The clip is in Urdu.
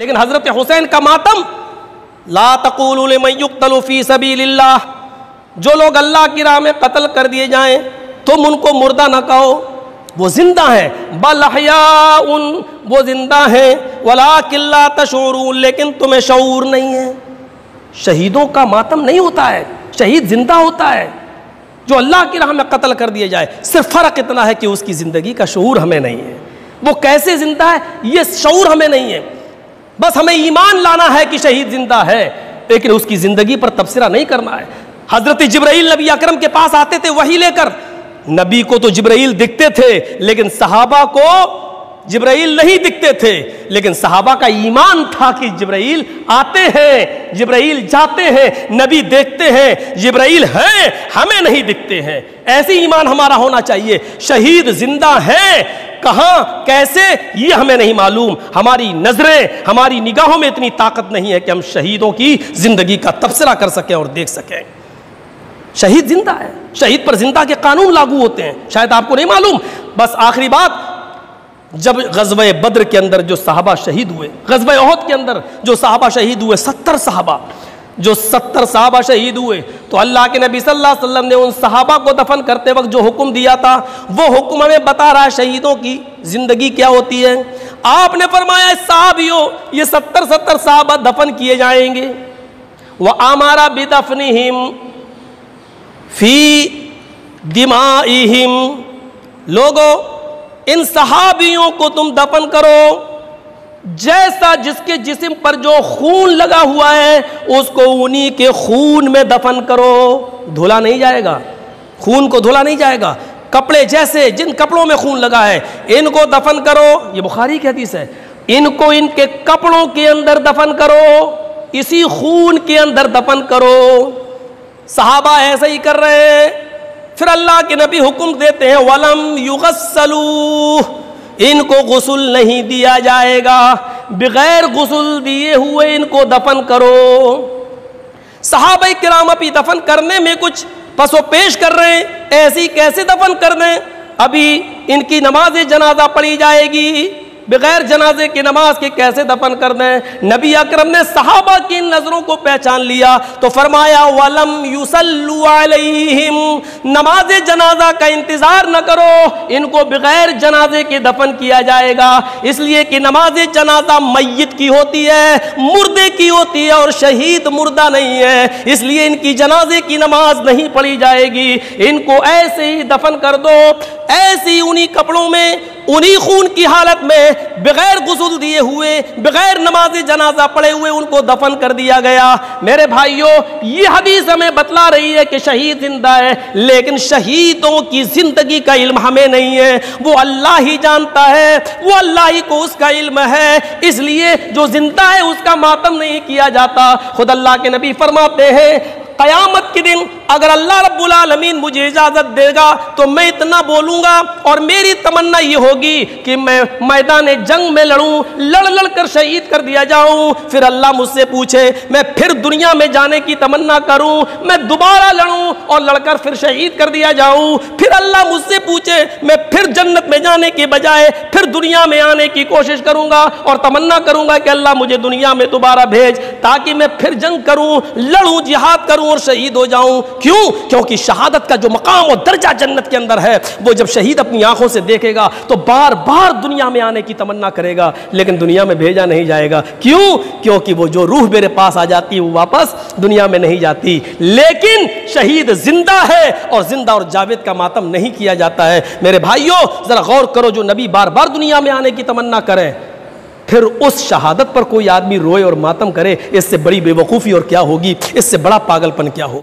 لیکن حضرت حسین کا ماتم، لا تقولوا لمن یقتل فی سبیل اللہ، جو لوگ اللہ کی راہ میں قتل کر دیے جائیں تم ان کو مردہ نہ کہو، وہ زندہ ہیں، بل احیاء، وہ زندہ ہیں، ولکن لا تشعرون، لیکن تمہیں شعور نہیں ہے۔ شہیدوں کا ماتم نہیں ہوتا ہے، شہید زندہ ہوتا ہے جو اللہ کی راہ میں قتل کر دیے جائے، صرف فرق اتنا ہے کہ اس کی زندگی کا شعور ہمیں نہیں ہے، وہ کیسے زندہ ہے یہ شعور ہمیں نہیں ہے، بس ہمیں ایمان لانا ہے کہ شہید زندہ ہے، لیکن اس کی زندگی پر تبصرہ نہیں کرنا ہے۔ حضرت جبرائیل نبی اکرم کے پاس آتے تھے وحی لے کر، نبی کو تو جبرائیل دکھتے تھے لیکن صحابہ کو جبرائیل نہیں دکھتے تھے، لیکن صحابہ کا ایمان تھا کہ جبرائیل آتے ہیں، جبرائیل جاتے ہیں، نبی دیکھتے ہیں، جبرائیل ہیں، ہمیں نہیں دکھتے ہیں۔ ایسی ایمان ہمارا ہونا چاہیے۔ شہید زندہ ہیں، کہاں کیسے یہ ہمیں نہیں معلوم، ہماری نظریں ہماری نگاہوں میں اتنی طاقت نہیں ہے کہ ہم شہیدوں کی زندگی کا تبصرہ کر سکیں اور دیکھ سکیں۔ شہید زندہ ہے، شہید پر زندہ کے قانون لاگو ہوتے ہیں، شاید آپ کو نہیں معلوم۔ بس آخری بات، جب غزوہ بدر کے اندر جو صحابہ شہید ہوئے، غزوہ احد کے اندر جو صحابہ شہید ہوئے، 70 صحابہ شہید ہوئے، تو اللہ کے نبی صلی اللہ علیہ وسلم نے ان صحابہ کو دفن کرتے وقت جو حکم دیا تھا وہ حکم ہمیں بتا رہا ہے شہیدوں کی زندگی کیا ہوتی ہے۔ آپ نے فرمایا صحابیوں یہ 70 صحابہ دفن کیے جائیں گے، وَأَمَرَ بِدَفْنِهِمْ فی دمائہم، لوگوں ان صحابیوں کو تم دفن کرو جیسا جس کے جسم پر جو خون لگا ہوا ہے اس کو انہی کے خون میں دفن کرو، دھولا نہیں جائے گا، خون کو دھولا نہیں جائے گا، کپڑے جیسے جن کپڑوں میں خون لگا ہے ان کو دفن کرو، یہ بخاری کی حدیث ہے، ان کو ان کے کپڑوں کے اندر دفن کرو، اسی خون کے اندر دفن کرو۔ صحابہ ایسا ہی کر رہے ہیں، پھر اللہ کے نبی حکم دیتے ہیں وَلَمْ يُغَسَّلُوا، ان کو غسل نہیں دیا جائے گا، بغیر غسل دیے ہوئے ان کو دفن کرو۔ صحابہ کرام ابھی دفن کرنے میں کچھ پس و پیش کر رہے ہیں، ایسی کیسے دفن کر دیں، ابھی ان کی نماز جنازہ پڑھی جائے گی، بغیر جنازے کی نماز کے کیسے دفن کر دیں؟ نبی اکرم نے صحابہ کی نظروں کو پہچان لیا تو فرمایا وَلَمْ يُصَلُّوا عَلَيْهِمْ، نماز جنازہ کا انتظار نہ کرو، ان کو بغیر جنازے کے دفن کیا جائے گا، اس لیے کہ نماز جنازہ میت کی ہوتی ہے، مردے کی ہوتی ہے، اور شہید مردہ نہیں ہے، اس لیے ان کی جنازے کی نماز نہیں پڑھی جائے گی، ان کو ایسے ہی دفن کر دو، ایسی انہی کپڑوں میں انہی خون کی حالت میں بغیر غسل دیے ہوئے بغیر نماز جنازہ پڑھے ہوئے ان کو دفن کر دیا گیا۔ میرے بھائیوں یہ حدیث ہمیں بتلا رہی ہے کہ شہید زندہ ہے، لیکن شہیدوں کی زندگی کا علم ہمیں نہیں ہے، وہ اللہ ہی جانتا ہے، وہ اللہ ہی کو اس کا علم ہے، اس لیے جو زندہ ہے اس کا ماتم نہیں کیا جاتا۔ خود اللہ کے نبی فرماتے ہیں قیامت کے دن اگر اللہ رب العالمین مجھے اجازت دے گا تو میں اتنا بولوں گا اور میری تمنا یہ ہوگی کہ میں میدان جنگ میں لڑوں، لڑ کر شہید کر دیا جاؤں، پھر اللہ مجھ سے پوچھے میں پھر دنیا میں جانے کی تمنا کروں، میں دوبارہ لڑوں اور لڑ کر پھر شہید کر دیا جاؤں، پھر اللہ مجھ سے پوچھے میں پھر جنت میں جانے کے بجائے پھر دنیا میں آنے کی کوشش کروں گا اور تمنا کروں گا کہ اللہ مجھے دنیا میں دوبارہ بھیج تاکہ میں پھر جنگ کروں، لڑوں، جہاد کروں اور شہید ہو جاؤں۔ کیوں؟ کیونکہ شہادت کا جو مقام اور درجہ جنت کے اندر ہے وہ جب شہید اپنی آنکھوں سے دیکھے گا تو بار بار دنیا میں آنے کی تمنا کرے گا، لیکن دنیا میں بھیجا نہیں جائے گا۔ کیوں؟ کیونکہ وہ جو روح میرے پاس آ جاتی ہے وہ واپس دنیا میں نہیں جاتی، لیکن شہید زندہ ہے اور زندہ اور جاوید کا ماتم نہیں کیا جاتا ہے۔ میرے بھائیوں ذرا غور کرو، جو نبی بار بار دنیا میں آنے کی تمنا کریں پھر اس شہادت پر کوئی آدمی روئے اور ماتم کرے، اس سے بڑی بے وقوفی اور کیا ہوگی، اس سے بڑا پاگل پن کیا ہوگا۔